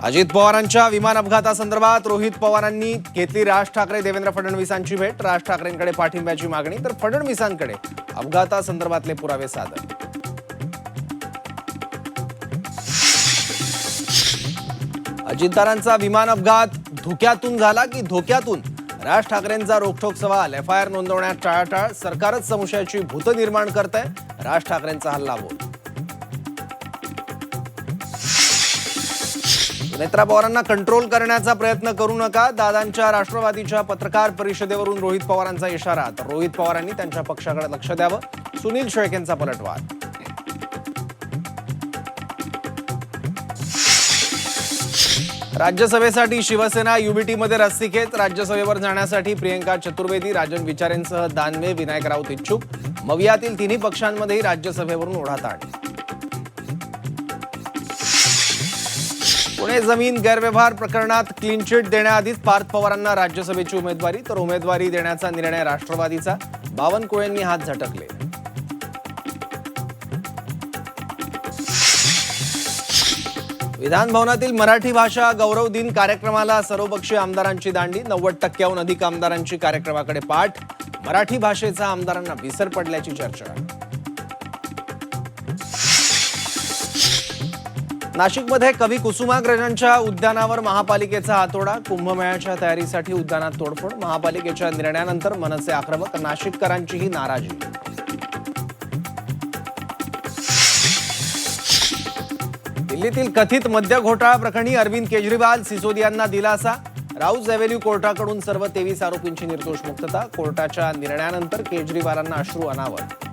अजित पवारांच्या विमान अपघातासंदर्भात रोहित पवारांनी घेतली राज ठाकरे देवेंद्र फडणवीसांची भेट. राज ठाकरेंकडे पाठिंब्याची मागणी तर फडणवीसांकडे अपघातासंदर्भातले पुरावे सादर. अजितदारांचा विमान अपघात धोक्यातून झाला की धोक्यातून? राज ठाकरेंचा रोखठोक सवाल. एफआयआर नोंदवण्यात टाळाटाळ. सरकारच संशयाची भूत निर्माण करतंय. राज ठाकरेंचा हल्लाबोल. सुनेत्रा पवारांना कंट्रोल करण्याचा प्रयत्न करू नका. दादांच्या राष्ट्रवादीच्या पत्रकार परिषदेवरून रोहित पवारांचा इशारा. तर रोहित पवारांनी त्यांच्या पक्षाकडे लक्ष द्यावं. सुनील शेळकेंचा पलटवार. राज्यसभेसाठी शिवसेना युबीटीमध्ये रस्सीखेच. राज्यसभेवर जाण्यासाठी प्रियंका चतुर्वेदी, राजन विचारेंसह दानवे, विनायक राऊत इच्छुक. मवियातील तिन्ही पक्षांमध्येही राज्यसभेवरून ओढाताण. पुणे जमीन गैरव्यवहार प्रकरणात क्लीन चिट देण्याआधीच पार्थ पवारांना राज्यसभेची उमेदवारी. तर उमेदवारी देण्याचा निर्णय राष्ट्रवादीचा. बावनकुळेंनी हात झटकले. विधान भवनातील मराठी भाषा गौरव दिन कार्यक्रमाला सर्वपक्षीय आमदारांची दांडी. 90% अधिक आमदारांची कार्यक्रमाकडे पाठ. मराठी भाषेचा आमदारांना विसर पडल्याची चर्चा. नाशिकमध्ये कवी कुसुमाग्रजांच्या उद्यानावर महापालिकेचा हातोडा. कुंभमेळ्याच्या तयारीसाठी उद्यानात तोडफोड. महापालिकेच्या निर्णयानंतर मनसे आक्रमक. नाशिककरांचीही नाराजी. दिल्लीतील कथित मद्य घोटाळा प्रकरणी अरविंद केजरीवाल, सिसोदियांना दिलासा. राऊज एव्हेन्यू कोर्टाकडून सर्व 23 आरोपींची निर्दोष मुक्तता. कोर्टाच्या निर्णयानंतर केजरीवालांना अश्रू अनावर.